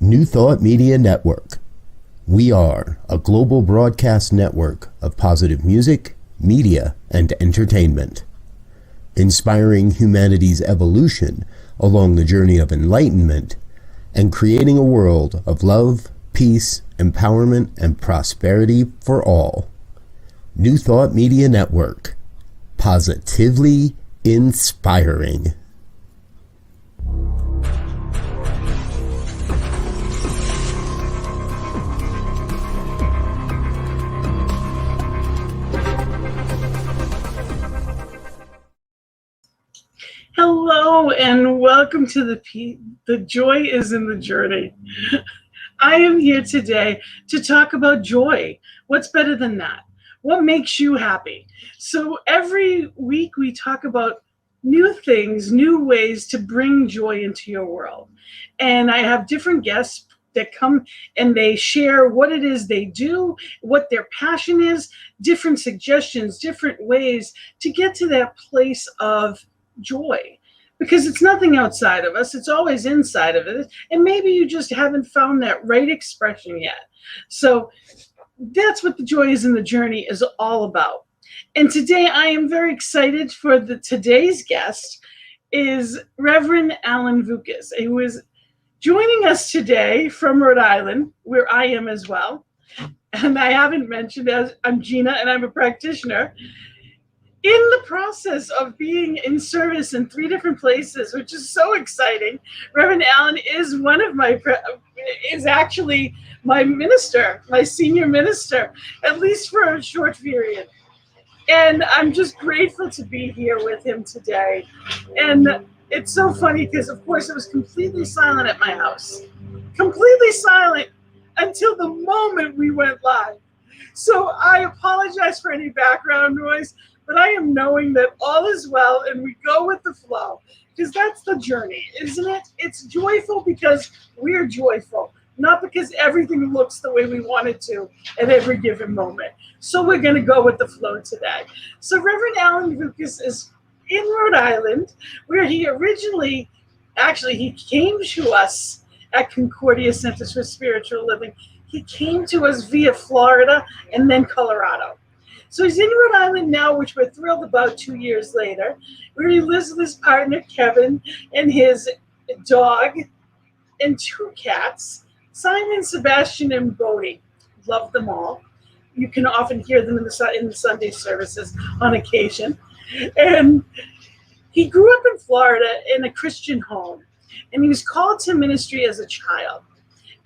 New Thought Media Network. We are a global broadcast network of positive music, media, and entertainment, inspiring humanity's evolution along the journey of enlightenment and creating a world of love, peace, empowerment, and prosperity for all. New Thought Media Network. Positively inspiring. Hello and welcome to The Joy is in the Journey. I am here today to talk about joy. What's better than that? What makes you happy? So every week we talk about new things, new ways to bring joy into your world. And I have different guests that come and they share what it is they do, what their passion is, different suggestions, different ways to get to that place of joy, because it's nothing outside of us, it's always inside of it, and maybe you just haven't found that right expression yet. So that's what the Joy is in the Journey is all about. And today I am very excited for today's guest is Reverend Alan Vukas, who is joining us today from Rhode Island, where I am as well. And I haven't mentioned, as I'm Gina and I'm a practitioner. In the process of being in service in 3 different places, which is so exciting, Reverend Allen is is actually my minister, my senior minister, at least for a short period. And I'm just grateful to be here with him today. And it's so funny because, of course, it was completely silent at my house. Completely silent until the moment we went live. So I apologize for any background noise, but I am knowing that all is well and we go with the flow, because that's the journey, isn't it? It's joyful because we're joyful, not because everything looks the way we want it to at every given moment. So we're going to go with the flow today. So Reverend Alan Vukas is in Rhode Island, where he originally, he came to us at Concordia Centers for Spiritual Living. He came to us via Florida and then Colorado. So he's in Rhode Island now, which we're thrilled about 2 years later, where he lives with his partner, Kevin, and his dog and 2 cats, Simon, Sebastian, and Bodie. Love them all. You can often hear them in the Sunday services on occasion. And he grew up in Florida in a Christian home, and he was called to ministry as a child.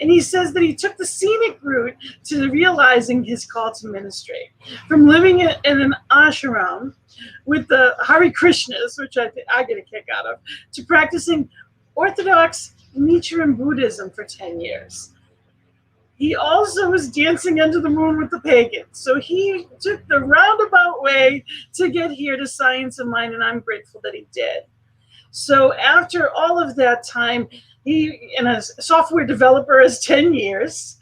And he says that he took the scenic route to realizing his call to ministry, from living in an ashram with the Hare Krishnas, which I get a kick out of, to practicing Orthodox Nichiren Buddhism for 10 years. He also was dancing under the moon with the pagans. So he took the roundabout way to get here to Science of Mind, and I'm grateful that he did. So after all of that time, he, and a software developer, is 10 years.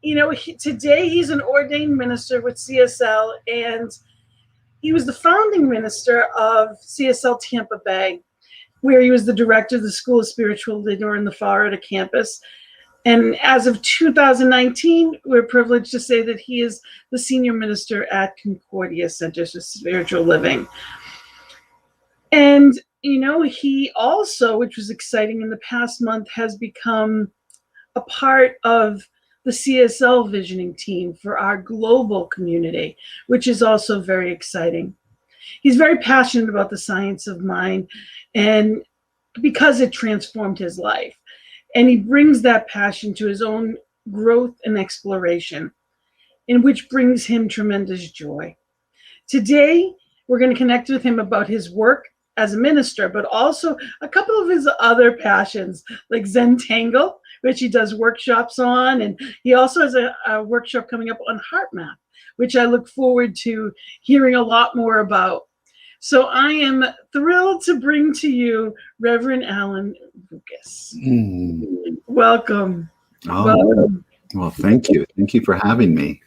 Today he's an ordained minister with CSL, and he was the founding minister of CSL Tampa Bay, where he was the director of the School of Spiritual Leader in the Florida campus. And as of 2019, we're privileged to say that he is the senior minister at Concordia Centers for Spiritual Living. And he also, which was exciting in the past month, has become a part of the CSL visioning team for our global community, which is also very exciting. He's very passionate about the science of mind, and because it transformed his life. And he brings that passion to his own growth and exploration, in which brings him tremendous joy. Today, we're going to connect with him about his work as a minister, but also a couple of his other passions, like Zen Tangle, which he does workshops on. And he also has a workshop coming up on Heart Map, which I look forward to hearing a lot more about. So I am thrilled to bring to you Reverend Alan Vukas. Welcome. Oh, welcome. Well, thank you. Thank you for having me.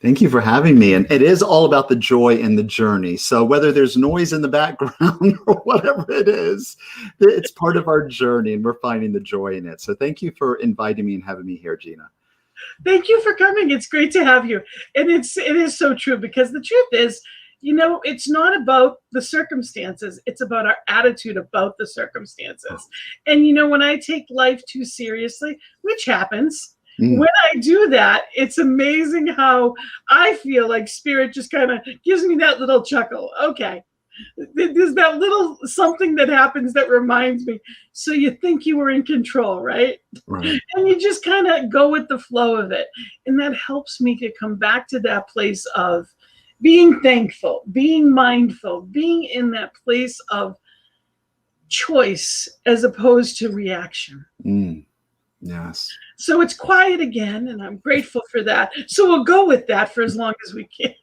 Thank you for having me. And it is all about the joy in the journey. So whether there's noise in the background or whatever it is, it's part of our journey and we're finding the joy in it. So thank you for inviting me and having me here, Gina. Thank you for coming. It's great to have you. And it is so true, because the truth is, it's not about the circumstances. It's about our attitude about the circumstances. And, when I take life too seriously, which happens, when I do that, it's amazing how I feel like Spirit just kind of gives me that little chuckle. Okay, there's that little something that happens that reminds me. So you think you were in control, right? Right. And you just kind of go with the flow of it. And that helps me to come back to that place of being thankful, being mindful, being in that place of choice as opposed to reaction. Yes. So it's quiet again, and I'm grateful for that. So we'll go with that for as long as we can.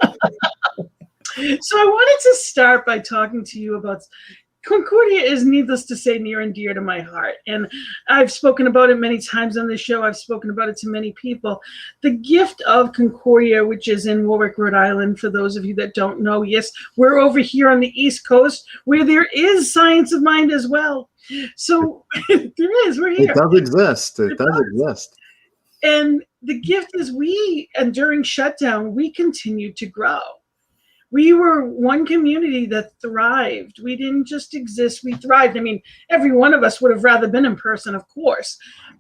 So I wanted to start by talking to you about Concordia. Is, needless to say, near and dear to my heart. And I've spoken about it many times on the show. I've spoken about it to many people. The gift of Concordia, which is in Warwick, Rhode Island, for those of you that don't know. Yes, we're over here on the East Coast where there is Science of Mind as well. So there is, we're here. It does exist. It does exist. And the gift is and during shutdown, we continued to grow. We were one community that thrived. We didn't just exist, we thrived. I mean, every one of us would have rather been in person, of course,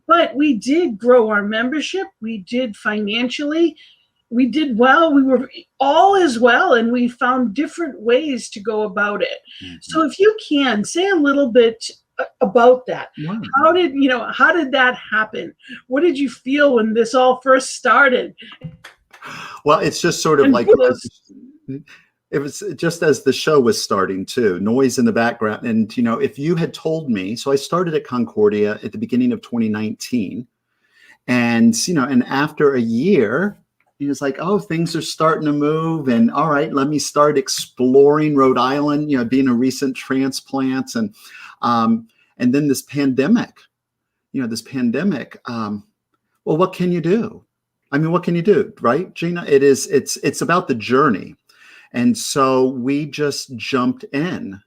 but we did grow our membership. We did financially. We did well. We were all as well, and we found different ways to go about it. So if you can, say a little bit about that. Wow. How did that happen? What did you feel when this all first started? Well, it's just sort of like it was just as the show was starting too, noise in the background. And, if you had told me, so I started at Concordia at the beginning of 2019, and, and after a year, it's like, oh, things are starting to move, and all right, let me start exploring Rhode Island, being a recent transplant. And then this pandemic, well, what can you do? I mean, what can you do, right, Gina? It's about the journey. And so we just jumped in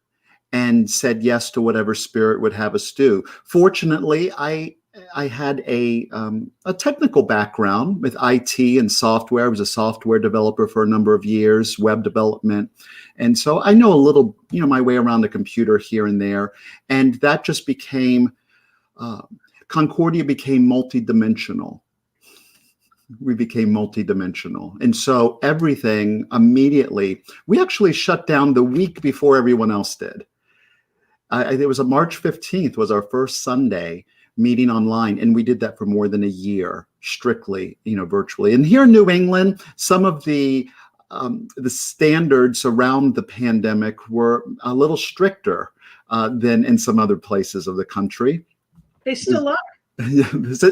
and said yes to whatever Spirit would have us do. Fortunately, I had a technical background with IT and software. I was a software developer for a number of years, web development. And so I know a little, my way around the computer here and there. And that just became, Concordia became multidimensional. We became multidimensional. And so everything immediately, we actually shut down the week before everyone else did. It was March 15th was our first Sunday meeting online. And we did that for more than a year, strictly, virtually. And here in New England, some of the standards around the pandemic were a little stricter than in some other places of the country. They still are.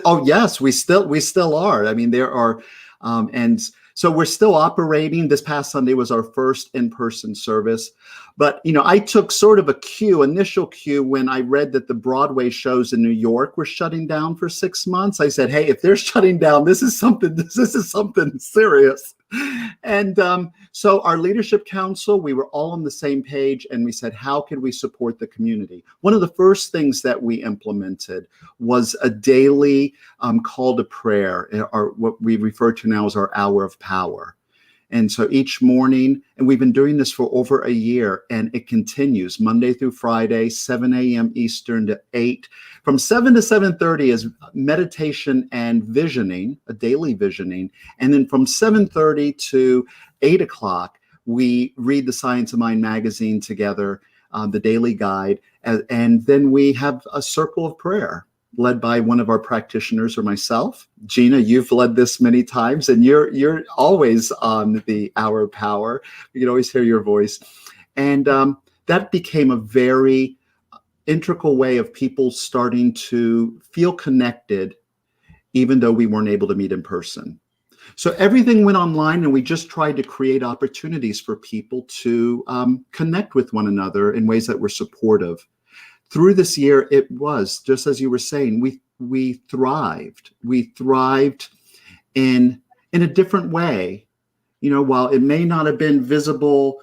Oh yes, we still are. I mean, there are, and so we're still operating. This past Sunday was our first in-person service, but I took sort of initial cue when I read that the Broadway shows in New York were shutting down for 6 months. I said, hey, if they're shutting down, this is something serious. And so our leadership council, we were all on the same page, and we said, how can we support the community? One of the first things that we implemented was a daily call to prayer, or what we refer to now as our hour of power. And so each morning, and we've been doing this for over a year, and it continues Monday through Friday, 7 a.m. Eastern to 8. From 7 to 7:30 is meditation and visioning, a daily visioning. And then from 7:30 to 8 o'clock, we read the Science of Mind magazine together, the daily guide. And then we have a circle of prayer led by one of our practitioners or myself. Gina, you've led this many times, and you're always on the hour of power. We can always hear your voice. And that became a very integral way of people starting to feel connected, even though we weren't able to meet in person. So everything went online, and we just tried to create opportunities for people to connect with one another in ways that were supportive. Through this year, it was, just as you were saying, we thrived. We thrived in a different way while it may not have been visible,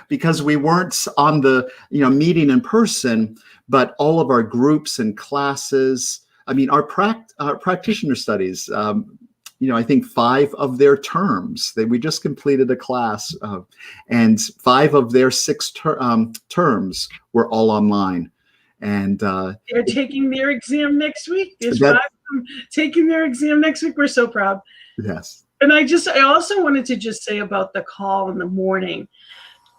because we weren't on the, meeting in person, but all of our groups and classes, I mean, our practitioner studies, I think 5 of their terms, we just completed a class, and 5 of their 6 terms were all online. And they're taking their exam next week. There's 5 of them taking their exam next week. We're so proud. Yes. And I also wanted to just say about the call in the morning.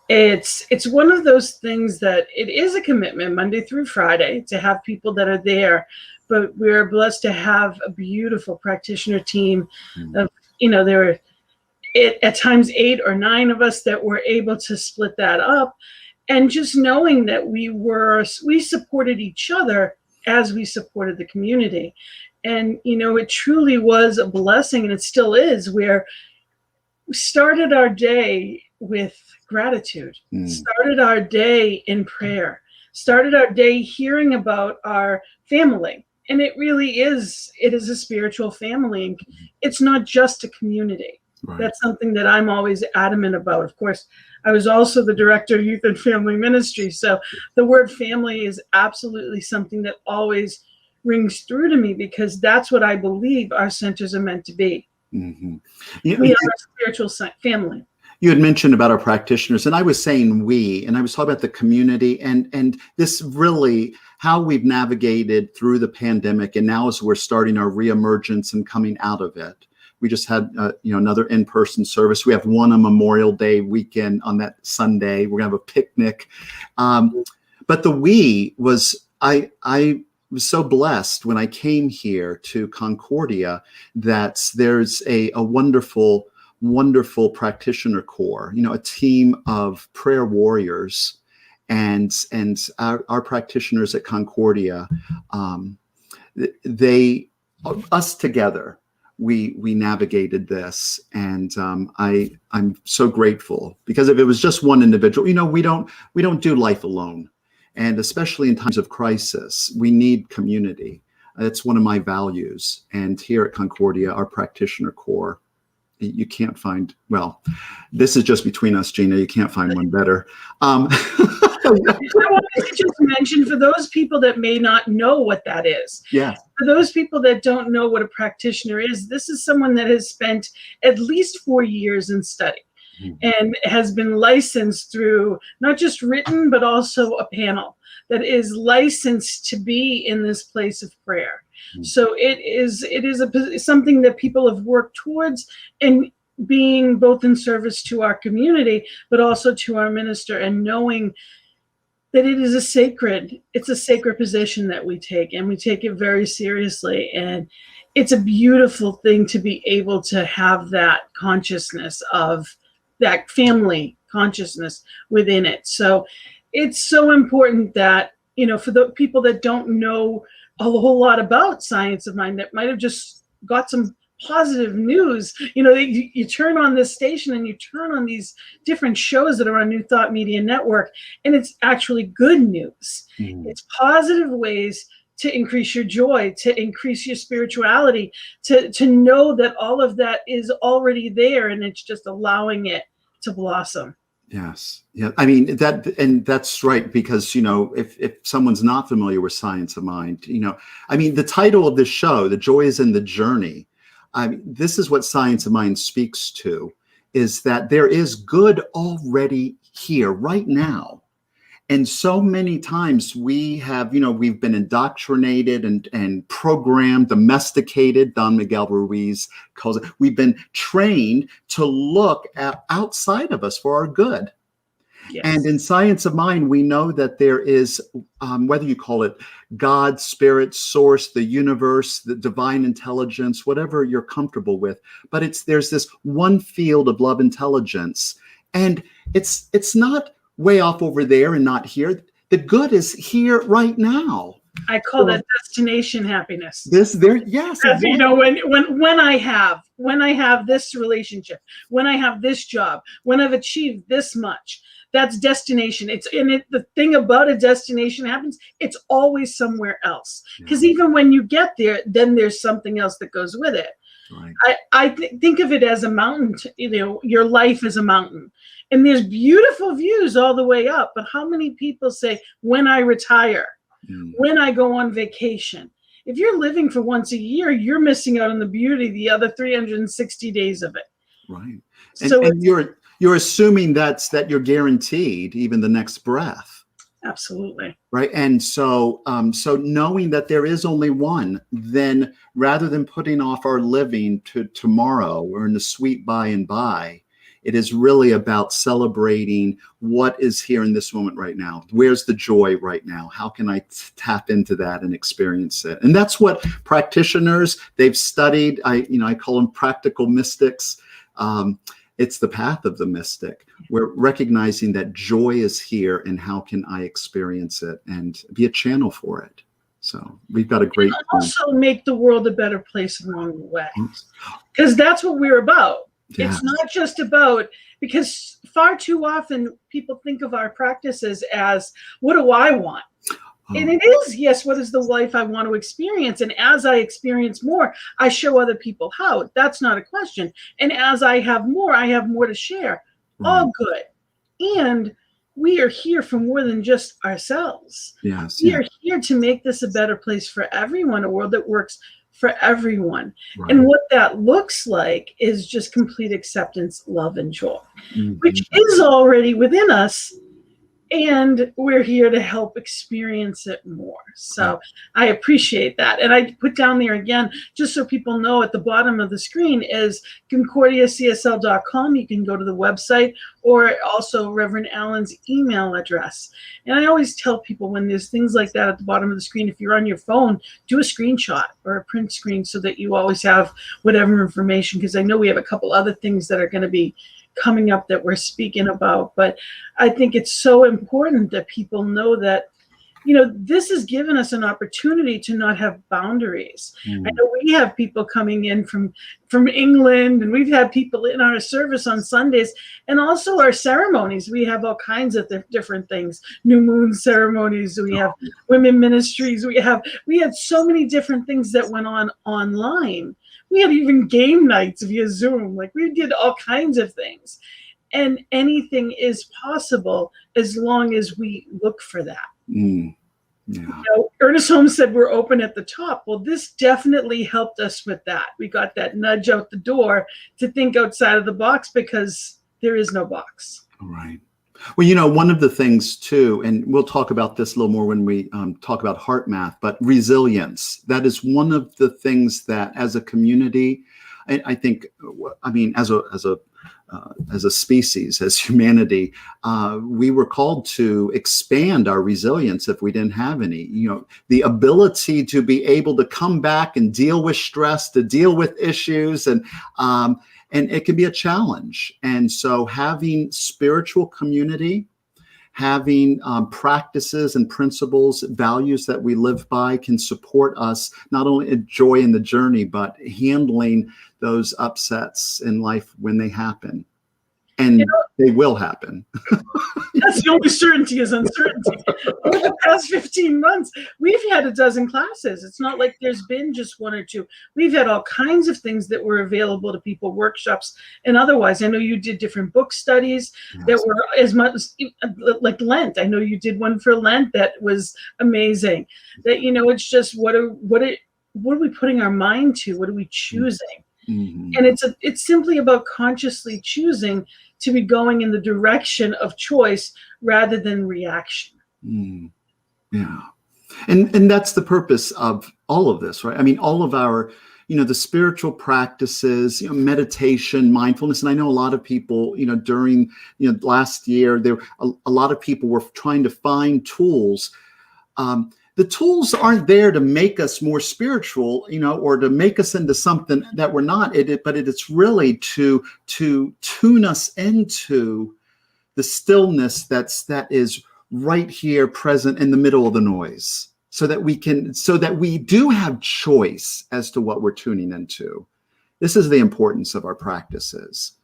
It's one of those things that it is a commitment Monday through Friday to have people that are there, but we're blessed to have a beautiful practitioner team of, there were at times 8 or 9 of us that were able to split that up. And just knowing that we supported each other as we supported the community. And, it truly was a blessing, and it still is, where we started our day with gratitude, started our day in prayer, started our day hearing about our family. And it is a spiritual family. And it's not just a community. Right. That's something that I'm always adamant about. Of course, I was also the director of youth and family ministry. So the word family is absolutely something that always rings through to me, because that's what I believe our centers are meant to be. Mm-hmm. We are a spiritual family. You had mentioned about our practitioners, and I was saying we, and I was talking about the community, and this really, how we've navigated through the pandemic, and now as we're starting our reemergence and coming out of it. We just had another in-person service. We have one on Memorial Day weekend on that Sunday. We're gonna have a picnic. But the we was, I was so blessed when I came here to Concordia that there's a wonderful practitioner corps, a team of prayer warriors, and our practitioners at Concordia, us together, we navigated this, and I'm so grateful, because if it was just one individual, we don't do life alone, and especially in times of crisis, we need community. That's one of my values, and here at Concordia, our practitioner corps, you can't find, well, this is just between us, Gina, you can't find one better. I wanted to just mention, for those people that may not know what that is. Yeah. For those people that don't know what a practitioner is, this is someone that has spent at least 4 years in study and has been licensed through not just written, but also a panel that is licensed to be in this place of prayer. So it is something that people have worked towards, and being both in service to our community, but also to our minister, and knowing that it's a sacred position that we take, and we take it very seriously. And it's a beautiful thing to be able to have that consciousness of that family consciousness within it. So it's so important that, for the people that don't know a whole lot about Science of Mind, that might have just got some positive news, you turn on this station and you turn on these different shows that are on New Thought Media Network, and it's actually good news. It's positive ways to increase your joy, to increase your spirituality, to know that all of that is already there, and it's just allowing it to blossom. Yes. Yeah. I mean, that's right, because, if someone's not familiar with Science of Mind, the title of this show, The Joy is in the Journey. This is what Science of Mind speaks to, is that there is good already here right now. And so many times we have, we've been indoctrinated and programmed, domesticated, Don Miguel Ruiz calls it. We've been trained to look at outside of us for our good. Yes. And in Science of Mind, we know that there is, whether you call it God, spirit, source, the universe, the divine intelligence, whatever you're comfortable with, but there's this one field of love intelligence, and it's not way off over there and not here. The good is here right now. I call that destination happiness. Yes. Exactly. When I have this relationship, when I have this job, when I've achieved this much, that's destination. The thing about a destination happens, it's always somewhere else. Because even when you get there, then there's something else that goes with it. Right. Think of it as a mountain. Your life is a mountain, and there's beautiful views all the way up. But how many people say, when I retire, when I go on vacation? If you're living for once a year, you're missing out on the beauty the other 360 days of it. Right. So And you're assuming that you're guaranteed even the next breath. Absolutely. Right. And so knowing that there is only one, then rather than putting off our living to tomorrow or in the sweet by and by, it is really about celebrating what is here in this moment right now. Where's the joy right now? How can I tap into that and experience it? And that's what practitioners, they've studied. I call them practical mystics. It's the path of the mystic. We're recognizing that joy is here and how can I experience it and be a channel for it. So we've got a great and also make the world a better place along the way, because that's what we're about. Yeah. It's not just about, because far too often people think of our practices as, what do I want? And it is, yes, what is the life I want to experience? And as I experience more, I show other people how. That's not a question. And as I have more to share. All good. And we are here for more than just ourselves. Yes. We are here to make this a better place for everyone, a world that works for everyone. Right. And what that looks like is just complete acceptance, love, and joy, which is already within us. And we're here to help experience it more. So I appreciate that. And I put down there again, just so people know, at the bottom of the screen is concordiacsl.com. You can go to the website, or also Reverend Allen's email address. And I always tell people, when there's things like that at the bottom of the screen, if you're on your phone, do a screenshot or a print screen so that you always have whatever information, because I know we have a couple other things that are going to be coming up that we're speaking about. But I think it's so important that people know that, this has given us an opportunity to not have boundaries. I know we have people coming in from England, and we've had people in our service on Sundays, and also our ceremonies. We have all kinds of different things, new moon ceremonies. We have women ministries. We had so many different things that went on online. We had even game nights via Zoom. Like, we did all kinds of things. And anything is possible as long as we look for that. Yeah. Ernest Holmes said we're open at the top. Well, this definitely helped us with that. We got that nudge out the door to think outside of the box, because there is no box. All right. Well, one of the things too, and we'll talk about this a little more when we talk about heart math, but resilience. That is one of the things that, as a community, I think, as a species, as humanity, we were called to expand our resilience if we didn't have any. The ability to be able to come back and deal with stress, to deal with issues, and it can be a challenge. And so having spiritual community, having practices and principles, values that we live by can support us, not only joy in the journey, but handling those upsets in life when they happen. And they will happen. That's the only certainty, is uncertainty. Over the past 15 months, we've had a dozen classes. It's not like there's been just one or two. We've had all kinds of things that were available to people, workshops and otherwise. I know you did different book studies that were as much like Lent. I know you did one for Lent that was amazing. That, it's just what are we putting our mind to? What are we choosing? And it's simply about consciously choosing to be going in the direction of choice rather than reaction. Yeah. And that's the purpose of all of this, right? I mean, all of our, the spiritual practices, meditation, mindfulness. And I know a lot of people, during, last year, a lot of people were trying to find tools. The tools aren't there to make us more spiritual, or to make us into something that we're not. But it's really to tune us into the stillness that is right here, present in the middle of the noise, so that we do have choice as to what we're tuning into. This is the importance of our practices.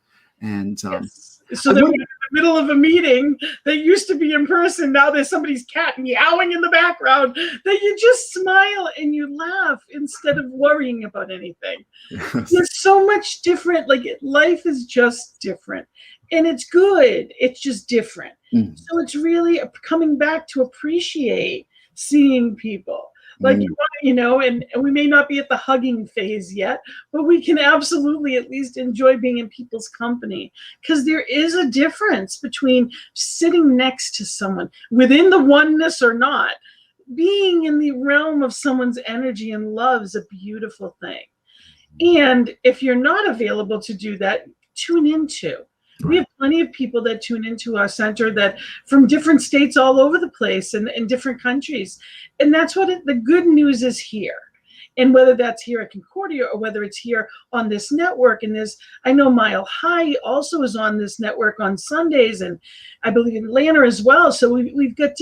And yes. So that we have middle of a meeting that used to be in person. Now there's somebody's cat meowing in the background, that you just smile and you laugh instead of worrying about anything. Yes. There's so much different. Like, life is just different, and it's good. It's just different. So it's really coming back to appreciate seeing people. Like, and we may not be at the hugging phase yet, but we can absolutely at least enjoy being in people's company, because there is a difference between sitting next to someone within the oneness or not. Being in the realm of someone's energy and love is a beautiful thing. And if you're not available to do that, tune into. We have plenty of people that tune into our center that from different states all over the place and in different countries. And that's what the good news is here. And whether that's here at Concordia or whether it's here on this network, and I know Mile High also is on this network on Sundays, and I believe Atlanta as well. So we've got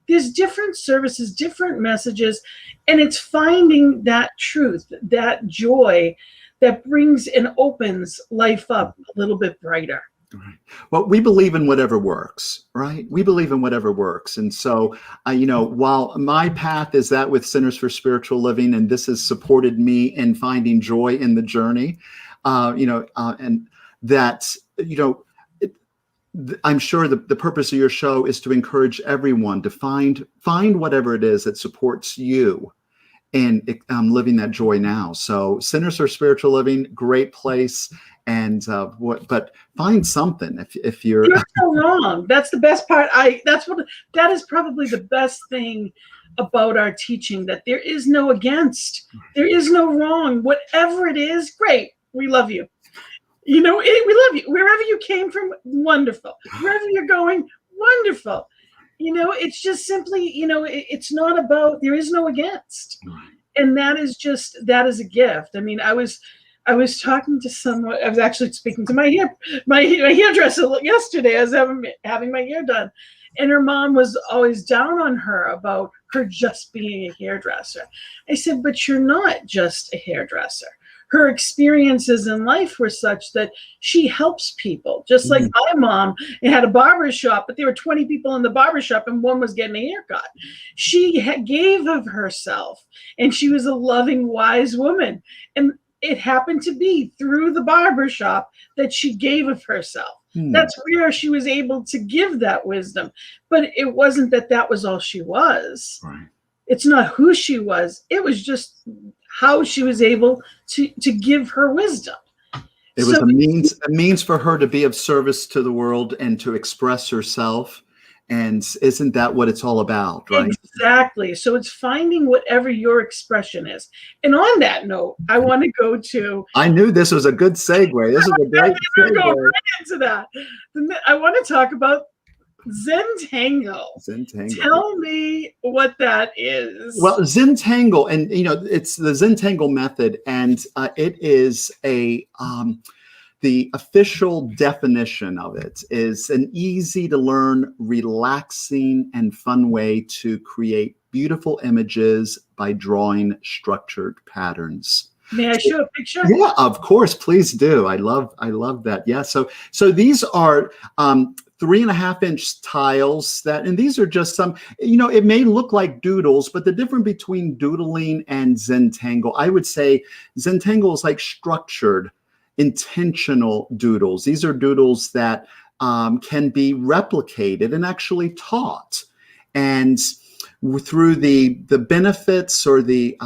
there's different services, different messages, and it's finding that truth, that joy that brings and opens life up a little bit brighter. Right. Well, we believe in whatever works, right? We believe in whatever works. And so, while my path is that with Centers for Spiritual Living, and this has supported me in finding joy in the journey, and that, I'm sure the purpose of your show is to encourage everyone to find whatever it is that supports you and living that joy now. So Centers for Spiritual Living, great place. And but find something if you're so wrong. That's the best part. That is probably the best thing about our teaching, that there is no against, there is no wrong. Whatever it is, great. We love you. We love you. Wherever you came from, wonderful. Wherever you're going, wonderful. It's just simply, it's not about, there is no against. And that is a gift. I mean, I was talking to someone, I was actually speaking to my hairdresser yesterday. I was having my hair done. And her mom was always down on her about her just being a hairdresser. I said, but you're not just a hairdresser. Her experiences in life were such that she helps people. Just like my mom had a barber shop, but there were 20 people in the barber shop and one was getting a haircut. She gave of herself, and she was a loving, wise woman. And it happened to be through the barber shop that she gave of herself. That's where she was able to give that wisdom. But it wasn't that was all she was. Right. It's not who she was. It was just how she was able to give her wisdom. It was a means for her to be of service to the world and to express herself. And isn't that what it's all about, right? Exactly. So it's finding whatever your expression is. And on that note, I want to go to... I knew this was a good segue. This is a great segue. Go right into that. I want to talk about Zentangle. Tell me what that is. Well, Zentangle, and it's the Zentangle method, and it is the official definition of it is an easy to learn, relaxing, and fun way to create beautiful images by drawing structured patterns. May I show a picture? Yeah, of course, please do. I love that. Yeah. So these are 3.5-inch tiles and these are just some, it may look like doodles, but the difference between doodling and Zentangle, I would say Zentangle is like structured, intentional doodles. These are doodles that can be replicated and actually taught. And through the benefits or the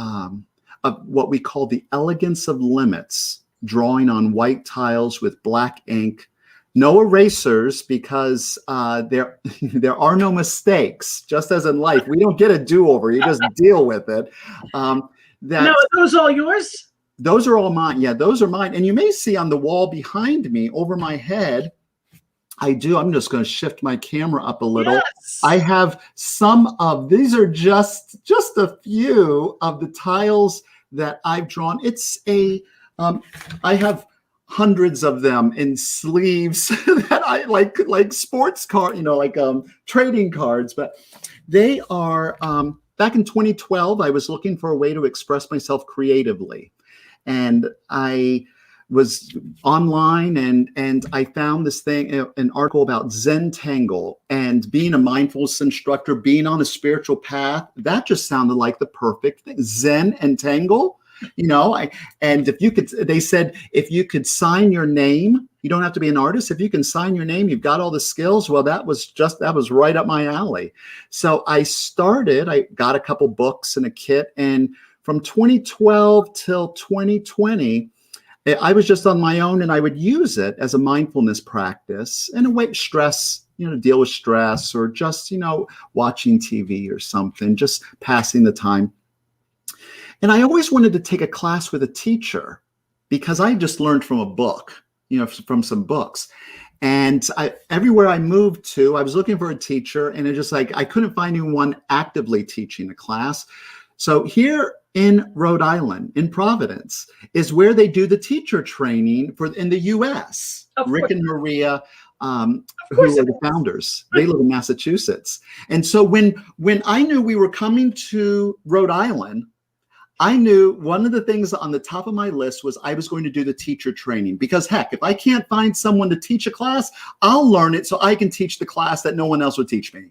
of what we call the elegance of limits, drawing on white tiles with black ink, no erasers, because there are no mistakes. Just as in life, we don't get a do-over. You just deal with it. No, are those all yours? Those are all mine. Yeah, those are mine. And you may see on the wall behind me, over my head, I'm just going to shift my camera up a little. Yes. I have some of these are just a few of the tiles that I've drawn. I have hundreds of them in sleeves that I like sports card, trading cards, but they are back in 2012, I was looking for a way to express myself creatively. And I was online, and I found this thing, an article about Zentangle and being a mindfulness instructor, being on a spiritual path. That just sounded like the perfect thing. Zen and Tangle, and if you could, they said, if you could sign your name, you don't have to be an artist. If you can sign your name, you've got all the skills. Well, that was right up my alley. So I got a couple books and a kit, and from 2012 till 2020, I was just on my own, and I would use it as a mindfulness practice and a way to stress, to deal with stress, or just, watching TV or something, just passing the time. And I always wanted to take a class with a teacher because I just learned from a book, from some books. And everywhere I moved to, I was looking for a teacher, and it just like, I couldn't find anyone actively teaching a class. So here in Rhode Island, in Providence, is where they do the teacher training in the U.S. Rick and Maria, who are the founders, they live in Massachusetts. And so when I knew we were coming to Rhode Island, I knew one of the things on the top of my list was I was going to do the teacher training, because heck, if I can't find someone to teach a class, I'll learn it so I can teach the class that no one else would teach me.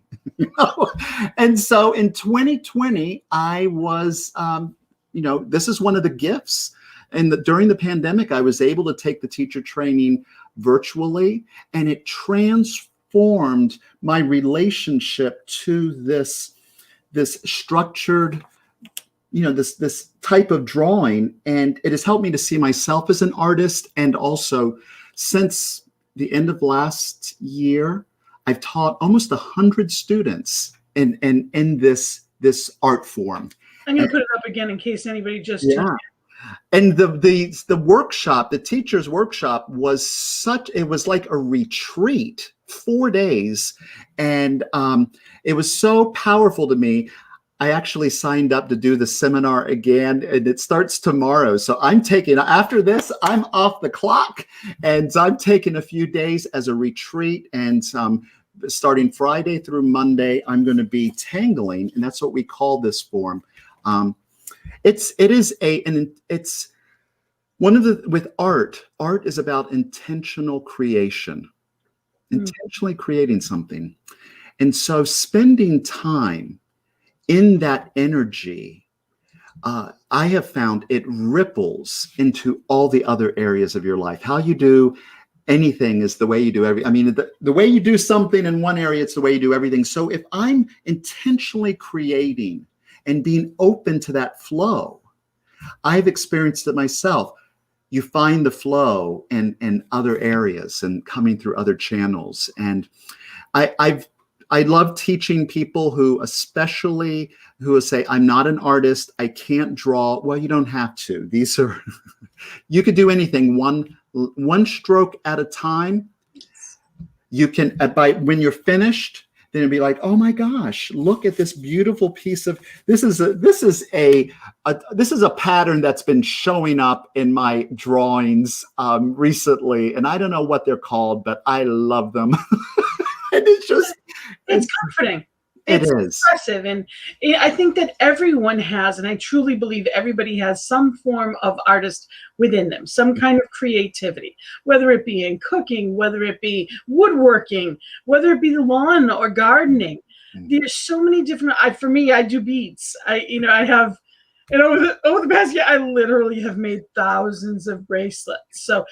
And so in 2020, I was, this is one of the gifts. And during the pandemic, I was able to take the teacher training virtually, and it transformed my relationship to this structured, this type of drawing. And it has helped me to see myself as an artist. And also, since the end of last year, I've taught almost 100 students in this art form. I'm going to put it up again in case anybody just tuned in. And the workshop, the teacher's workshop it was like a retreat, 4 days. And it was so powerful to me. I actually signed up to do the seminar again, and it starts tomorrow. So after this, I'm off the clock, and I'm taking a few days as a retreat. And starting Friday through Monday, I'm going to be tangling, and that's what we call this form. It's one of with art is about intentional creation, intentionally creating something. And so spending time in that energy, I have found it ripples into all the other areas of your life. How you do anything is the way you do the way you do something in one area, it's the way you do everything. So if I'm intentionally creating and being open to that flow, I've experienced it myself. You find the flow in other areas and coming through other channels. And I love teaching people who say, I'm not an artist, I can't draw. Well, you don't have to. You could do anything one stroke at a time. You can, when you're finished, then it'd be like, oh my gosh, look at this beautiful piece of, this is a pattern that's been showing up in my drawings recently. And I don't know what they're called, but I love them. And it's comforting. It's impressive. And I think that everyone has, and I truly believe everybody has some form of artist within them, some kind of creativity, whether it be in cooking, whether it be woodworking, whether it be the lawn or gardening. There's so many different, for me, I do beads. I have, and over the past year, I literally have made thousands of bracelets. So,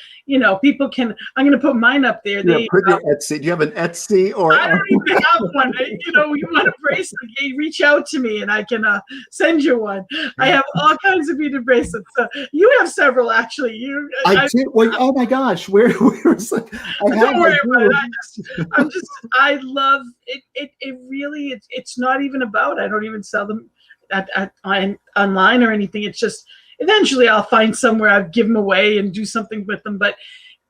people can, I'm going to put mine up there. Etsy. Do you have an Etsy? Or I don't even have one. You want a bracelet, reach out to me and I can send you one. I have all kinds of beaded bracelets. So you have several, actually. I do. Well, oh my gosh, where is it? Don't worry about it. I love it. It really, it's not even about, I don't even sell them online or anything. It's just eventually I'll find somewhere I'll give them away and do something with them. But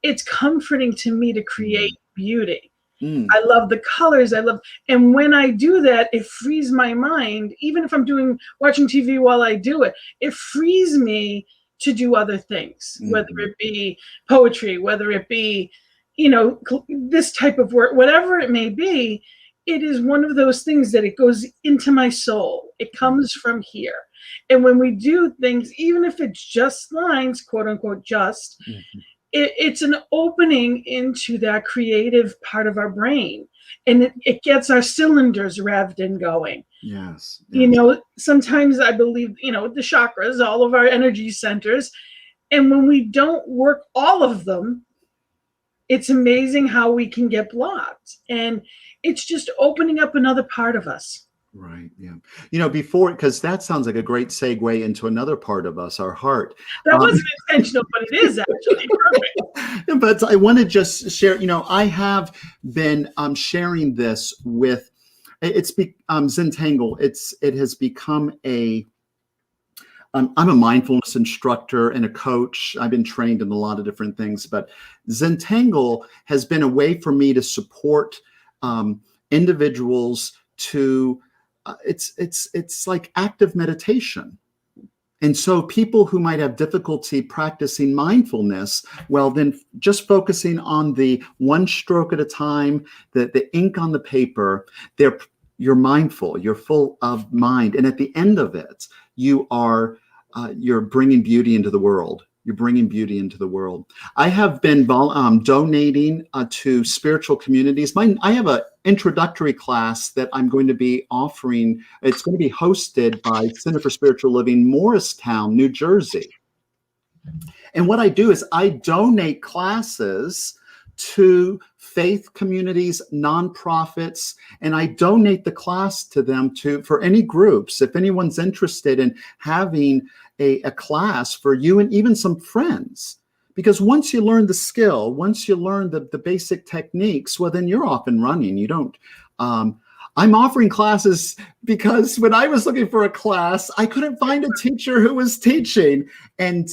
it's comforting to me to create beauty. I love the colors. And when I do that, it frees my mind. Even if I'm watching TV while I do it, it frees me to do other things, whether it be poetry, whether it be, this type of work, whatever it may be. It is one of those things that it goes into my soul. It comes from here. And when we do things, even if it's just lines, quote unquote, just, it's an opening into that creative part of our brain. And it gets our cylinders revved and going. Yes. You know, sometimes I believe, you know, the chakras, all of our energy centers. And when we don't work all of them, it's amazing how we can get blocked. And it's just opening up another part of us. Right. Yeah. You know, before, because that sounds like a great segue into another part of us, our heart. That wasn't intentional, but it is actually perfect. But I want to just share, you know, I have been sharing this with, Zentangle. It has become I'm a mindfulness instructor and a coach. I've been trained in a lot of different things, but Zentangle has been a way for me to support individuals to, it's like active meditation. And so people who might have difficulty practicing mindfulness, well, then just focusing on the one stroke at a time, the ink on the paper, you're mindful, you're full of mind. And at the end of it, you're bringing beauty into the world. You're bringing beauty into the world. I have been donating to spiritual communities. I have an introductory class that I'm going to be offering. It's going to be hosted by Center for Spiritual Living, Morristown, New Jersey. And what I do is I donate classes to faith communities, nonprofits, and I donate the class to them for any groups. If anyone's interested in having a class for you and even some friends, because once you learn the skill, once you learn the basic techniques, well, then you're off and running. You don't. I'm offering classes because when I was looking for a class, I couldn't find a teacher who was teaching. And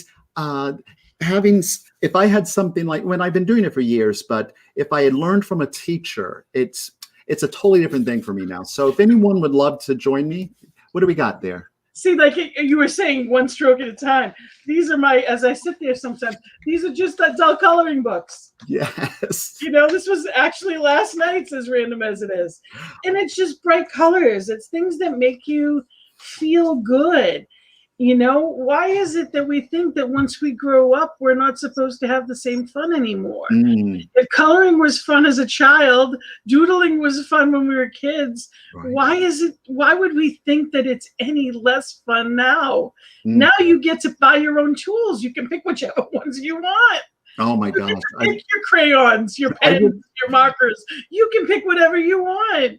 if I had something like, when I've been doing it for years, but if I had learned from a teacher, it's a totally different thing for me now. So if anyone would love to join me, what do we got there? See, like you were saying, one stroke at a time. These are as I sit there sometimes, these are just adult coloring books. Yes. You know, this was actually last night's, as random as it is. And it's just bright colors. It's things that make you feel good. You know, why is it that we think that once we grow up, we're not supposed to have the same fun anymore? If coloring was fun as a child, doodling was fun when we were kids, right. Why would we think that it's any less fun now? Now you get to buy your own tools. You can pick whichever ones you want. Oh my gosh. Pick your crayons, your pens, your markers. You can pick whatever you want.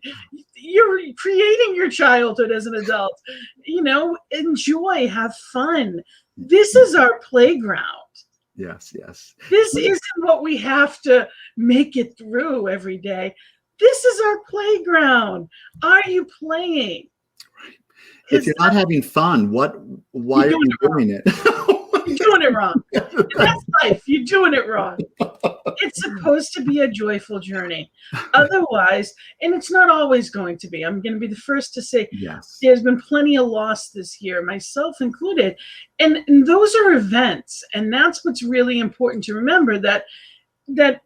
You're creating your childhood as an adult. You know, enjoy, have fun. This is our playground. Yes, yes. This isn't what we have to make it through every day. This is our playground. Are you playing? Right. If you're not having fun, why are you doing it? You're doing it wrong. That's life. You're doing it wrong. It's supposed to be a joyful journey. Otherwise, and it's not always going to be. I'm going to be the first to say, yes, there's been plenty of loss this year, myself included. And those are events. And that's what's really important to remember, that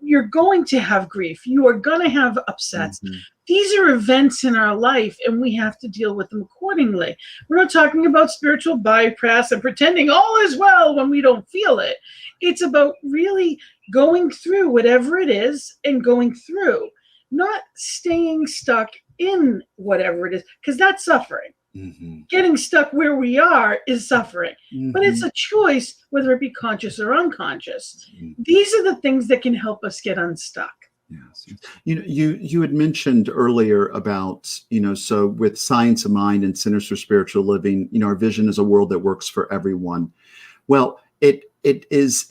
you're going to have grief. You are going to have upsets. Mm-hmm. These are events in our life, and we have to deal with them accordingly. We're not talking about spiritual bypass and pretending all is well when we don't feel it. It's about really going through whatever it is and going through, not staying stuck in whatever it is, because that's suffering. Mm-hmm. Getting stuck where we are is suffering, but it's a choice, whether it be conscious or unconscious. These are the things that can help us get unstuck. Yes. You know, you had mentioned earlier about, so with Science of Mind and Centers for Spiritual Living, our vision is a world that works for everyone. Well, that is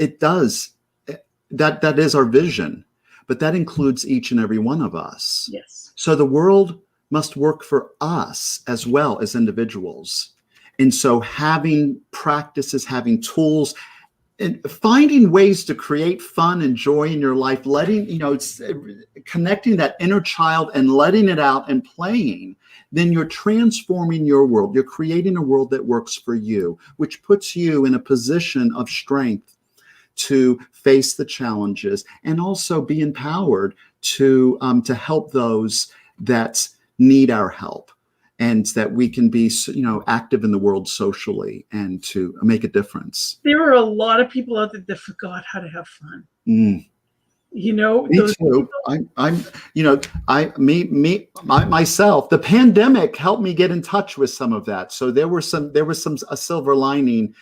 our vision, but that includes each and every one of us. Yes. So the world must work for us as well as individuals. And so having practices, having tools, and finding ways to create fun and joy in your life, it's connecting that inner child and letting it out and playing, then you're transforming your world. You're creating a world that works for you, which puts you in a position of strength to face the challenges and also be empowered to help those that need our help. and that we can be, active in the world socially and to make a difference. There are a lot of people out there that forgot how to have fun. Me Those too. Myself, the pandemic helped me get in touch with some of that. So there was a silver lining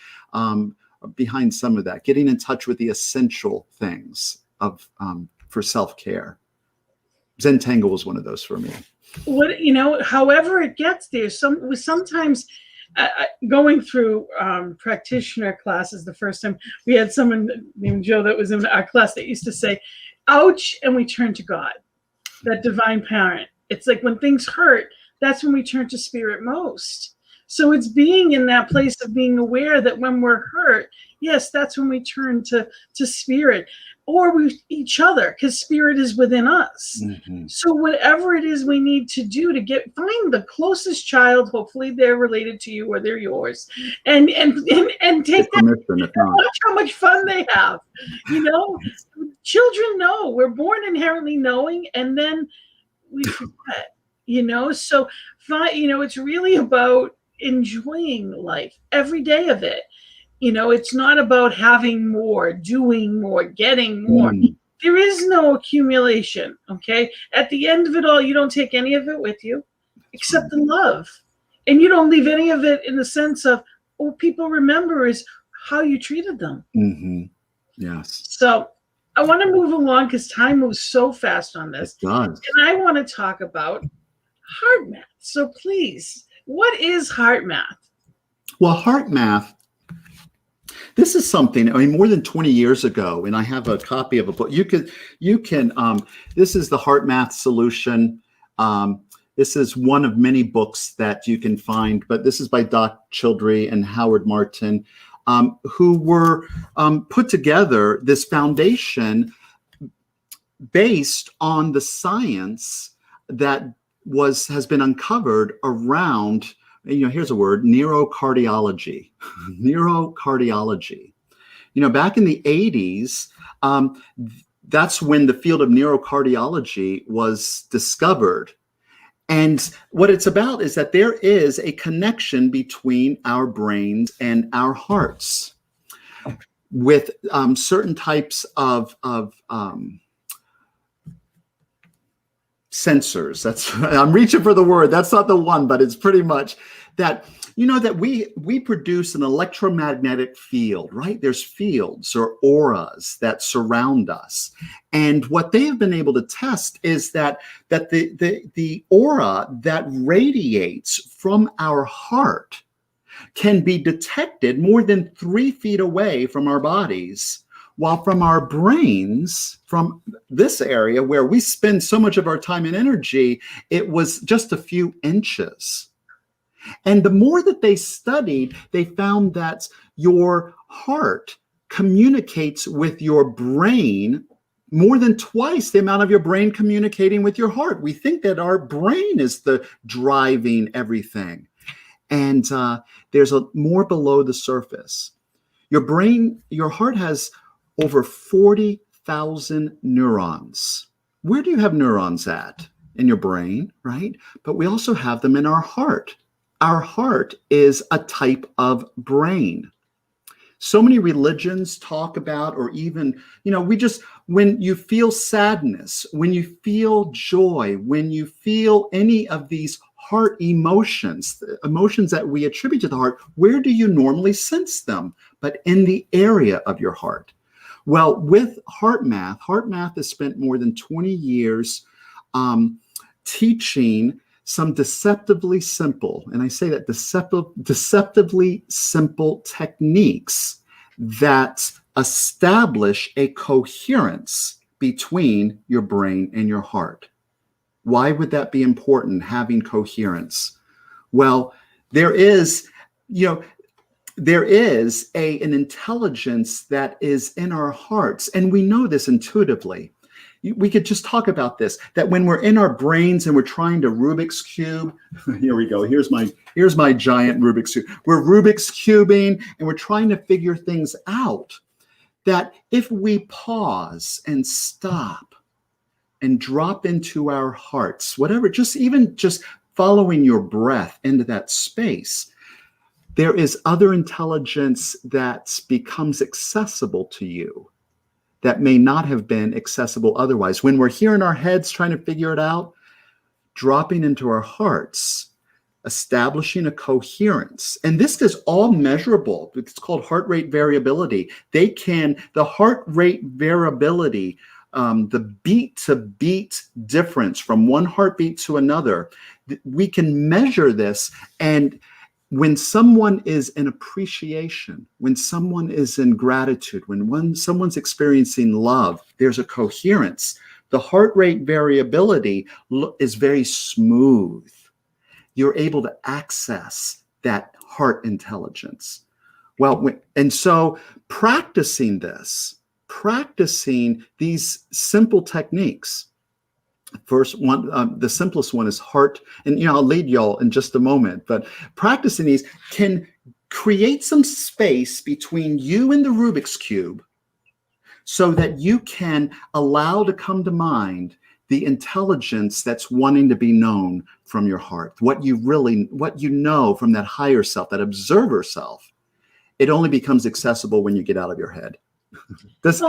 behind some of that, getting in touch with the essential things of for self-care. Zentangle was one of those for me. However it gets there, sometimes going through practitioner classes, the first time we had someone named Joe that was in our class that used to say, ouch, and we turn to God, that divine parent. It's like when things hurt, that's when we turn to spirit most. So it's being in that place of being aware that when we're hurt, yes, that's when we turn to spirit, or each other, because spirit is within us. Mm-hmm. So whatever it is we need to do to find the closest child, hopefully they're related to you or they're yours, and take that and watch how much fun they have. Children know, we're born inherently knowing, and then we forget. So it's really about enjoying life every day of it. It's not about having more, doing more, getting more. There is no accumulation, okay? At the end of it all, you don't take any of it with you except the love. And you don't leave any of it in the sense of, what people remember is how you treated them. Mm-hmm. Yes. So I want to move along because time moves so fast on this. It does. And I want to talk about heart math. So please, what is heart math? Well, heart math, this is something, more than 20 years ago, and I have a copy of a book. You can, this is the Heart Math Solution. This is one of many books that you can find, but this is by Doc Childrey and Howard Martin, who were put together this foundation based on the science that has been uncovered around, here's a word, neurocardiology. Neurocardiology. Back in the 80s, that's when the field of neurocardiology was discovered. And what it's about is that there is a connection between our brains and our hearts with certain types of sensors. I'm reaching for the word. That's not the one, but it's pretty much that, that we produce an electromagnetic field, right? There's fields or auras that surround us. And what they have been able to test is that the aura that radiates from our heart can be detected more than 3 feet away from our bodies, while from our brains, from this area where we spend so much of our time and energy, it was just a few inches. And the more that they studied, they found that your heart communicates with your brain more than twice the amount of your brain communicating with your heart. We think that our brain is the driving everything. And there's more below the surface. Your heart has over 40,000 neurons. Where do you have neurons at? In your brain, right? But we also have them in our heart. Our heart is a type of brain. So many religions talk about, or even, when you feel sadness, when you feel joy, when you feel any of these heart emotions that we attribute to the heart, where do you normally sense them? But in the area of your heart. Well, with heart math has spent more than 20 years teaching some deceptively simple, and I say that deceptively simple techniques that establish a coherence between your brain and your heart. Why would that be important, having coherence? Well, there is an intelligence that is in our hearts, and we know this intuitively. We could just talk about this, that when we're in our brains and we're trying to Rubik's Cube, here we go, here's my giant Rubik's Cube. We're Rubik's Cubing and we're trying to figure things out, that if we pause and stop and drop into our hearts, whatever, just following your breath into that space, there is other intelligence that becomes accessible to you that may not have been accessible otherwise. When we're here in our heads trying to figure it out, dropping into our hearts, establishing a coherence. And this is all measurable. It's called heart rate variability. The heart rate variability, the beat to beat difference from one heartbeat to another, we can measure this. And when someone is in appreciation, when someone is in gratitude, when someone's experiencing love, there's a coherence. The heart rate variability is very smooth. You're able to access that heart intelligence. Well, and so practicing these simple techniques. First one, the simplest one is heart, and I'll lead y'all in just a moment, but practicing these can create some space between you and the Rubik's Cube so that you can allow to come to mind the intelligence that's wanting to be known from your heart, what you know from that higher self, that observer self. It only becomes accessible when you get out of your head. That's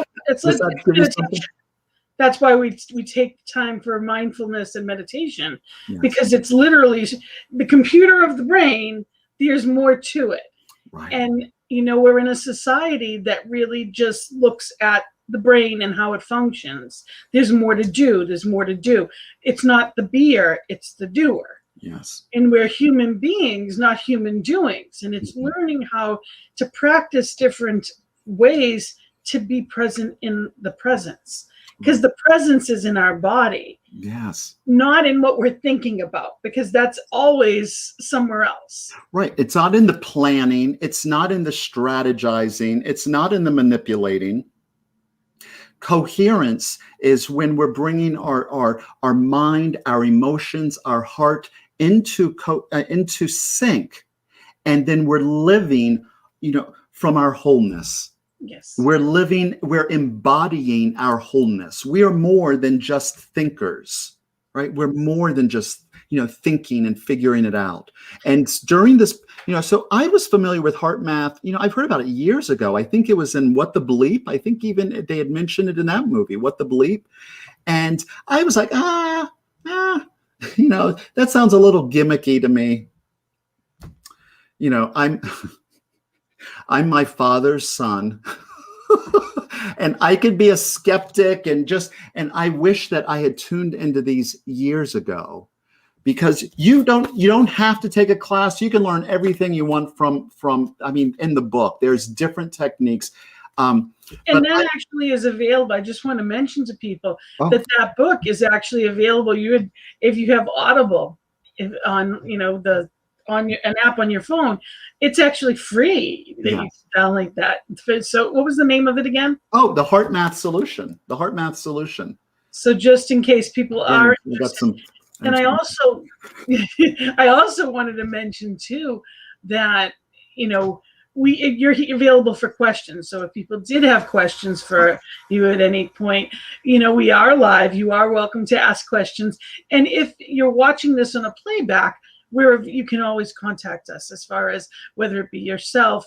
why we take time for mindfulness and meditation, Yes. because it's literally the computer of the brain. There's more to it. Right. And, we're in a society that really just looks at the brain and how it functions. There's more to do. It's not the beer, it's the doer. Yes. And we're human beings, not human doings. And it's learning how to practice different ways to be present in the presence. Because the presence is in our body. Yes. Not in what we're thinking about, because that's always somewhere else. Right. It's not in the planning. It's not in the strategizing. It's not in the manipulating. Coherence is when we're bringing our mind, our emotions, our heart into sync, and then we're living, from our wholeness. Yes. We're embodying our wholeness. We are more than just thinkers, right? We're more than just, thinking and figuring it out. And during this, so I was familiar with heart math. I've heard about it years ago. I think it was in What the Bleep. I think even they had mentioned it in that movie, What the Bleep. And I was like, that sounds a little gimmicky to me. I'm my father's son. And I could be a skeptic and I wish that I had tuned into these years ago, because you don't have to take a class. You can learn everything you want from in the book. There's different techniques. And that actually is available. I just want to mention to people that book is actually available. If you have Audible on an app on your phone, it's actually free. That you download that. So what was the name of it again? Oh, the Heart Math Solution. The Heart Math Solution. So just in case people are interested. And I also wanted to mention too that you're available for questions. So if people did have questions for you at any point, we are live. You are welcome to ask questions. And if you're watching this on a playback, where you can always contact us, as far as whether it be yourself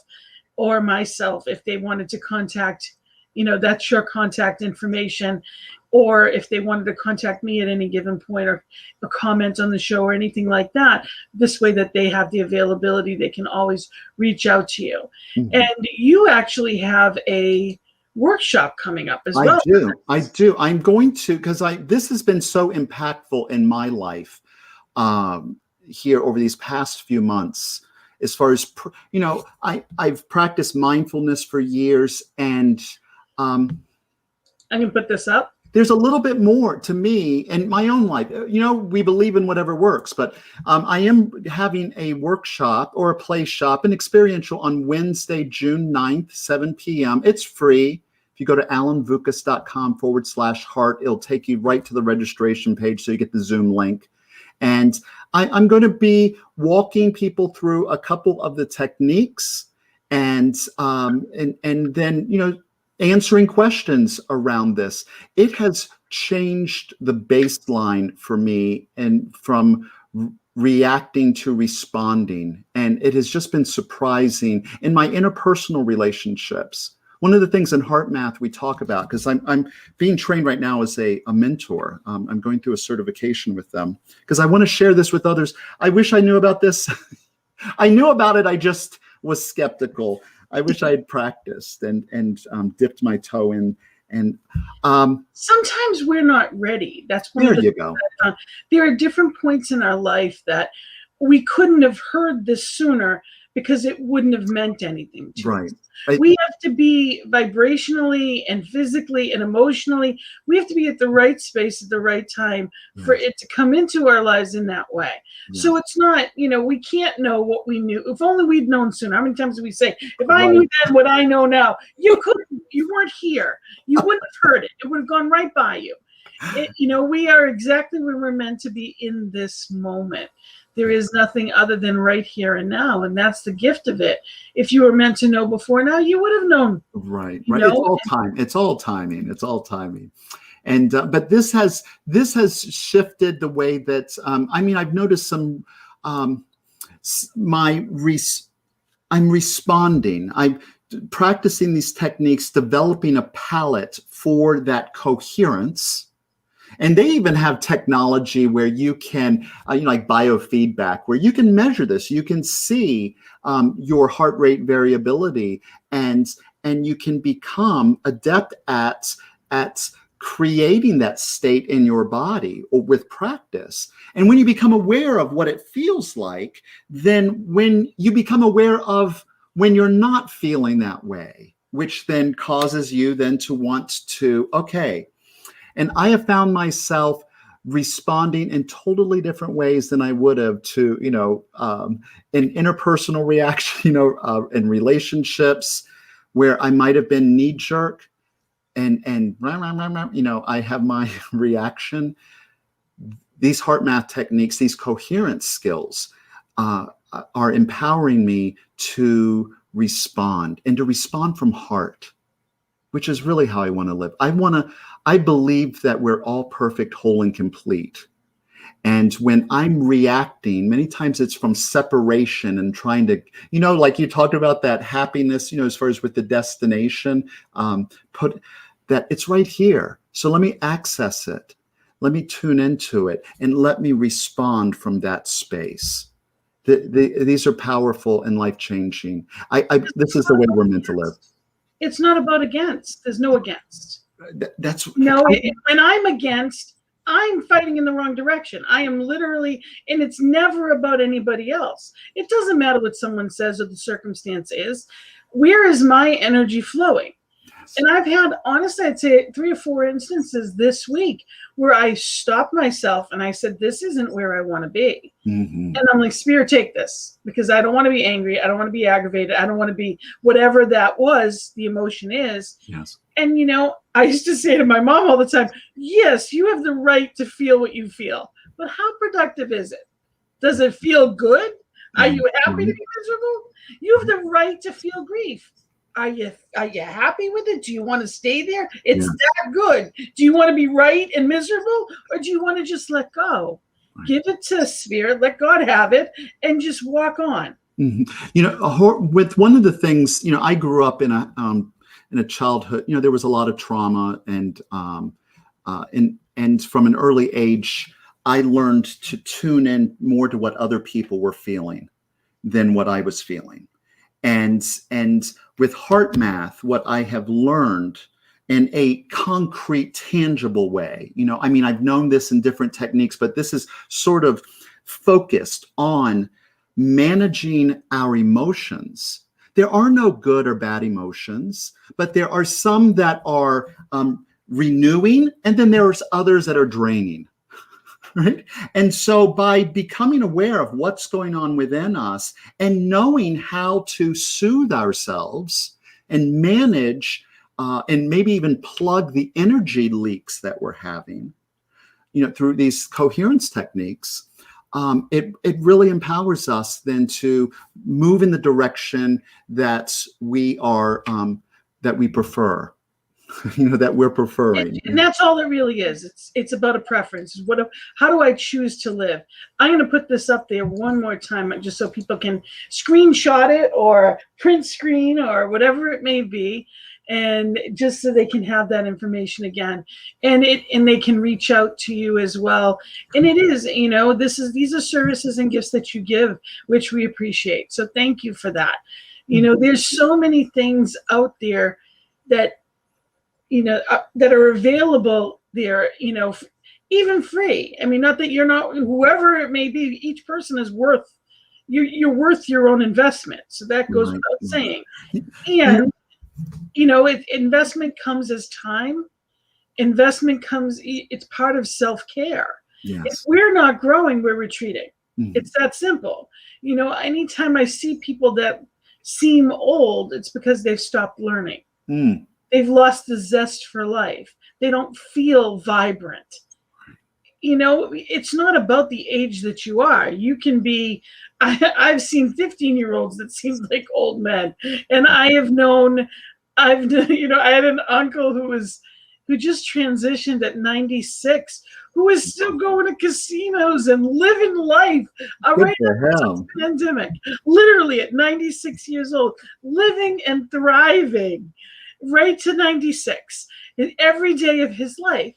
or myself, if they wanted to contact, that's your contact information, or if they wanted to contact me at any given point, or a comment on the show or anything like that, this way that they have the availability, they can always reach out to you. Mm-hmm. And you actually have a workshop coming up as well. I do. I'm going to, because this has been so impactful in my life. Here over these past few months, as far as I've practiced mindfulness for years, and I can put this up. There's a little bit more to me in my own life. We believe in whatever works, but I am having a workshop or a play shop, an experiential, on Wednesday, June 9th, 7 p.m. It's free. If you go to alanvukas.com/heart, it'll take you right to the registration page, so you get the Zoom link. And I'm going to be walking people through a couple of the techniques, and then answering questions around this. It has changed the baseline for me, and from reacting to responding. And it has just been surprising in my interpersonal relationships. One of the things in Heart Math we talk about, because I'm being trained right now as a mentor. I'm going through a certification with them because I want to share this with others. I wish I knew about this. I knew about it. I just was skeptical. I wish I had practiced and dipped my toe in. And sometimes we're not ready. That's one there of the you go. There are different points in our life that we couldn't have heard this sooner because it wouldn't have meant anything to us. We have to be vibrationally and physically and emotionally, we have to be at the right space at the right time for it to come into our lives in that way. So it's not, we can't know what we knew. If only we'd known sooner. How many times do we say, if I knew then what I know now? You couldn't. You weren't here. You wouldn't have heard it. It would have gone right by you. We are exactly where we're meant to be in this moment. There is nothing other than right here and now, and that's the gift of it. If you were meant to know before now, you would have known. Right. It's all time. It's all timing. It's all timing. And but this has shifted the way that I've noticed some I'm responding. I'm practicing these techniques, developing a palette for that coherence. And they even have technology where you can, like biofeedback, where you can measure this. You can see your heart rate variability, and you can become adept at creating that state in your body or with practice. And when you become aware of what it feels like, then when you become aware of when you're not feeling that way, which then causes you then to want to, okay. And I have found myself responding in totally different ways than I would have to, an interpersonal reaction, in relationships where I might have been knee jerk and I have my reaction. These heart math techniques, these coherence skills are empowering me to respond and to respond from heart, which is really how I want to live. I believe that we're all perfect, whole, and complete. And when I'm reacting, many times it's from separation and trying to, like you talked about that happiness, as far as with the destination, put that it's right here. So let me access it. Let me tune into it and let me respond from that space. These are powerful and life-changing. This is the way we're meant to live. It's not about against. There's no against. No, when I'm against, I'm fighting in the wrong direction. I am literally, and it's never about anybody else. It doesn't matter what someone says or the circumstance is. Where is my energy flowing? And I've had, honestly, I'd say 3 or 4 instances this week where I stopped myself and I said, this isn't where I want to be. Mm-hmm. And I'm like, Spirit, take this, because I don't want to be angry. I don't want to be aggravated. I don't want to be whatever that was, the emotion is. Yes. And, I used to say to my mom all the time, yes, you have the right to feel what you feel, but how productive is it? Does it feel good? Are you happy to be miserable? You have the right to feel grief. Are you happy with it? Do you want to stay there? It's that good. Do you want to be right and miserable, or do you want to just let go? Right. Give it to Spirit, let God have it, and just walk on. Mm-hmm. With one of the things, I grew up in a childhood, there was a lot of trauma, and from an early age, I learned to tune in more to what other people were feeling than what I was feeling. And with heart math, what I have learned in a concrete, tangible way, I've known this in different techniques, but this is sort of focused on managing our emotions. There are no good or bad emotions, but there are some that are renewing, and then there's others that are draining. Right. And so by becoming aware of what's going on within us and knowing how to soothe ourselves and manage and maybe even plug the energy leaks that we're having, through these coherence techniques, it really empowers us then to move in the direction that we are, that we prefer. that we're preferring. And that's all it really is. It's about a preference. How do I choose to live? I'm going to put this up there one more time just so people can screenshot it or print screen or whatever it may be, and just so they can have that information again, and they can reach out to you as well. And it is, these are services and gifts that you give, which we appreciate. So thank you for that. There's so many things out there that that are available there, even free. I mean, not that you're not, whoever it may be, each person is worth, you're worth your own investment. So that goes without saying. And, investment comes as time. Investment comes, it's part of self-care. Yes. If we're not growing, we're retreating. Mm-hmm. It's that simple. Anytime I see people that seem old, it's because they've stopped learning. Mm. They've lost the zest for life. They don't feel vibrant. It's not about the age that you are. You can be, I've seen 15-year-olds that seem like old men. And I had an uncle who just transitioned at 96, who is still going to casinos and living life right after the pandemic, literally at 96 years old, living and thriving. Right to 96 in every day of his life.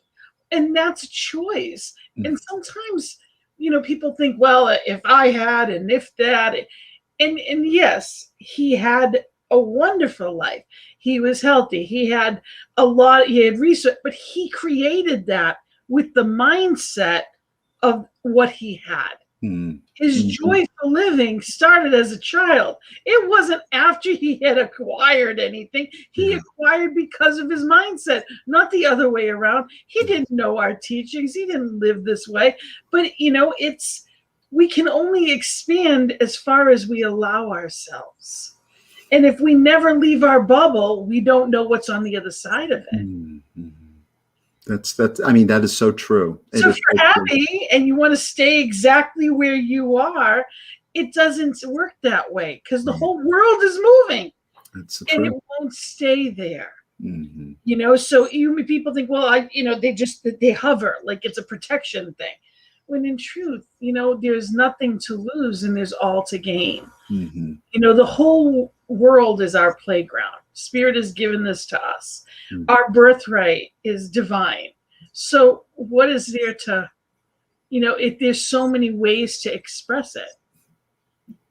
And that's a choice. And sometimes, people think, well, if I had, and if that, and yes, he had a wonderful life. He was healthy. He had research, but he created that with the mindset of what he had. His joy for living started as a child. It wasn't after he had acquired anything. He acquired because of his mindset, not the other way around. He didn't know our teachings. He didn't live this way. But, we can only expand as far as we allow ourselves. And if we never leave our bubble, we don't know what's on the other side of it. Mm-hmm. That is so true. So if you're happy and you want to stay exactly where you are, it doesn't work that way because the whole world is moving. And it won't stay there. Mm-hmm. So people think, well, they hover like it's a protection thing. When in truth, there's nothing to lose and there's all to gain. Mm-hmm. The whole world is our playground. Spirit has given this to us. Mm-hmm. Our birthright is divine. So what is there to, if there's so many ways to express it.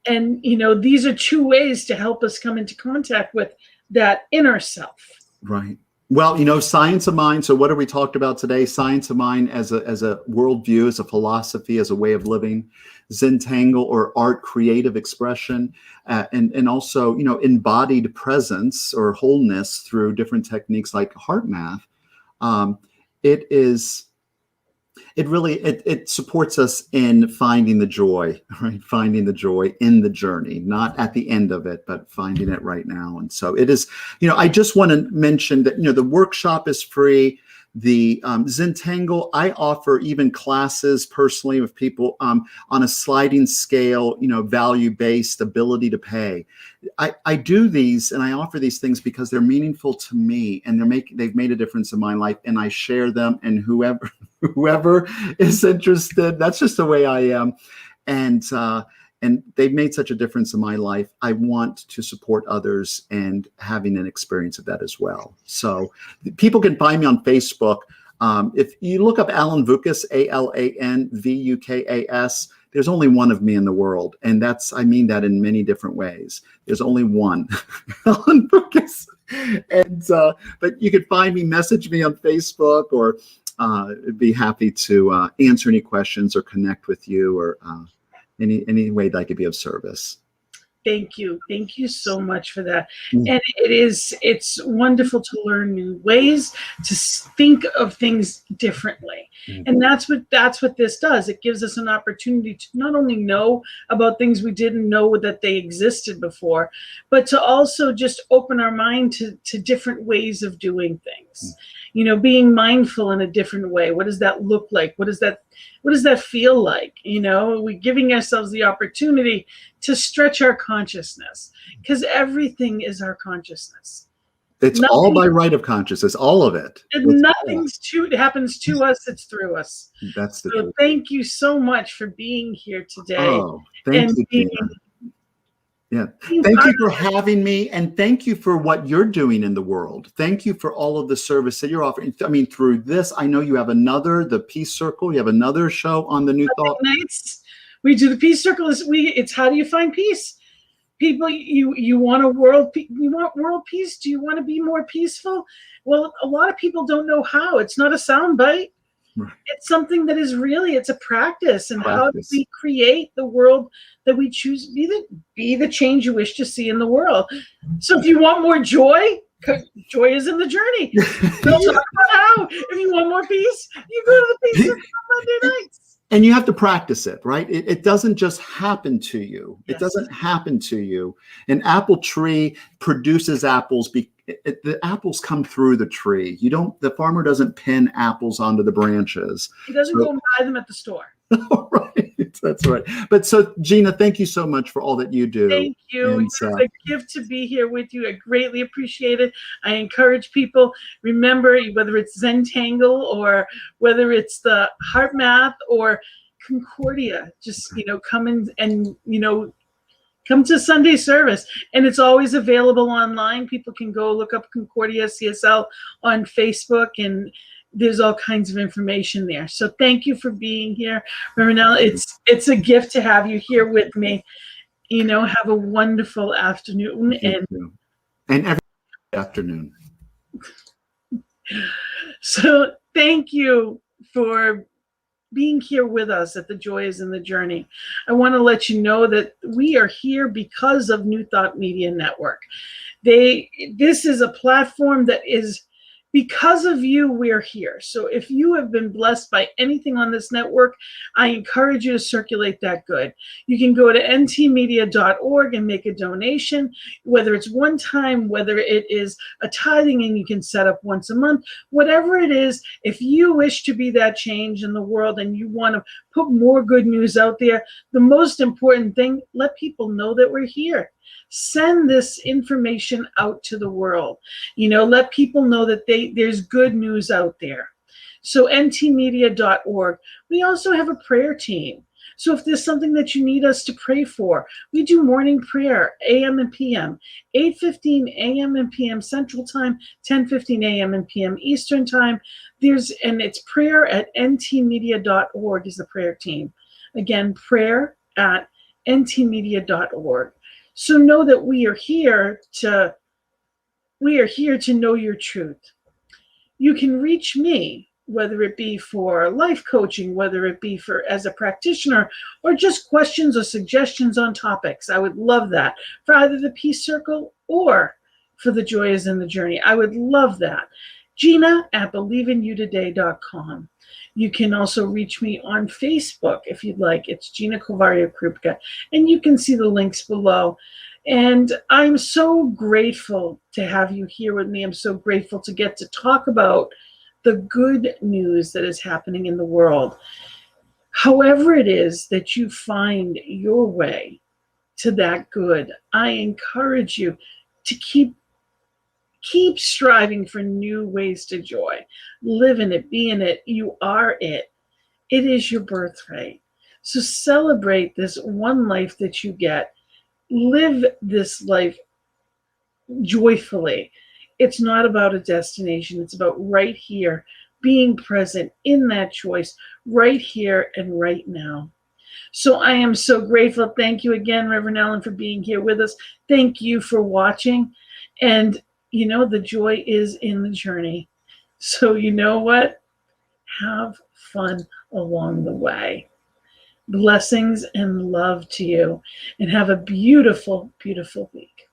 And, these are two ways to help us come into contact with that inner self. Right. Well, science of mind. So what have we talked about today? Science of mind as a worldview, as a philosophy, as a way of living. Zentangle or art, creative expression, and also, embodied presence or wholeness through different techniques like heart math. It supports us in finding the joy, right? Finding the joy in the journey, not at the end of it, but finding it right now. And so it is, I just want to mention that, the workshop is free. The Zentangle, I offer even classes personally with people on a sliding scale, value-based ability to pay. I do these and I offer these things because they're meaningful to me and they've made a difference in my life, and I share them, and whoever is interested, that's just the way I am. And they've made such a difference in my life. I want to support others and having an experience of that as well. So people can find me on Facebook. If you look up Alan Vukas, AlanVukas, there's only one of me in the world. And I mean that in many different ways. There's only one, Alan Vukas. And, but you can find me, message me on Facebook, or I'd be happy to answer any questions or connect with you, or any way that I could be of service. Thank you. Thank you so much for that. And it's wonderful to learn new ways to think of things differently. And that's what this does. It gives us an opportunity to not only know about things we didn't know that they existed before, but to also just open our mind to different ways of doing things. Being mindful in a different way. What does that look like? What does that feel like? We're giving ourselves the opportunity to stretch our consciousness, because everything is our consciousness. It's all by right of consciousness, all of it. Happens to us, it's through us. That's the so truth. Thank you so much for being here today. Oh, thank you, Gina. Yeah. Thank you for having me, and thank you for what you're doing in the world. Thank you for all of the service that you're offering. I mean, through this, I know you have the Peace Circle. You have another show on the New Thought nights. We do the Peace Circle. It's how do you find peace? People, you want world peace. Do you want to be more peaceful? Well, a lot of people don't know how. It's not a sound bite. Right. It's something that is really, it's a practice. And how do we create the world that we choose? Be the change you wish to see in the world. So if you want more joy, joy is in the journey. We'll talk about how. If you want more peace, you go to the Peace Circle on Monday nights. And you have to practice it, right? It doesn't just happen to you. Yes. It doesn't happen to you. An apple tree produces apples. The apples come through the tree. The farmer doesn't pin apples onto the branches. He doesn't go and buy them at the store. Right. That's right. But so, Gina, thank you so much for all that you do. Thank you. It's a gift to be here with you. I greatly appreciate it. I encourage people, remember, whether it's Zentangle or whether it's the Heart Math or Concordia, just, come in and, come to Sunday service. And it's always available online. People can go look up Concordia CSL on Facebook, and there's all kinds of information there. So thank you for being here, Reverend Ellen. It's a gift to have you here with me. Have a wonderful afternoon. And every afternoon. So thank you for being here with us at The Joy is in the Journey. I want to let you know that we are here because of New Thought Media Network. This is a platform that is, because of you, we're here. So if you have been blessed by anything on this network, I encourage you to circulate that good. You can go to ntmedia.org and make a donation, whether it's one time, whether it is a tithing and you can set up once a month, whatever it is. If you wish to be that change in the world and you want to put more good news out there, the most important thing, let people know that we're here. Send this information out to the world. Let people know that there's good news out there. So ntmedia.org. We also have a prayer team. So if there's something that you need us to pray for, we do morning prayer, AM and PM, 8:15 AM and PM Central Time, 10:15 AM and PM Eastern Time. And it's prayer at ntmedia.org is the prayer team. Again, prayer at ntmedia.org. So know that we are here to know your truth. You can reach me, whether it be for life coaching, whether it be as a practitioner, or just questions or suggestions on topics. I would love that for either the Peace Circle or for The Joy is in the Journey. I would love that. Gina at believeInYouToday.com. You can also reach me on Facebook if you'd like. It's Gina Colvario Krupka, and you can see the links below. And I'm so grateful to have you here with me. I'm so grateful to get to talk about the good news that is happening in the world. However it is that you find your way to that good, I encourage you to keep striving for new ways to joy. Live in it, be in it. You are it. It is your birthright. So celebrate this one life that you get. Live this life joyfully. It's not about a destination. It's about right here, being present in that choice, right here and right now. So I am so grateful. Thank you again, Reverend Ellen, for being here with us. Thank you for watching. And the joy is in the journey. So you know what? Have fun along the way. Blessings and love to you. And have a beautiful, beautiful week.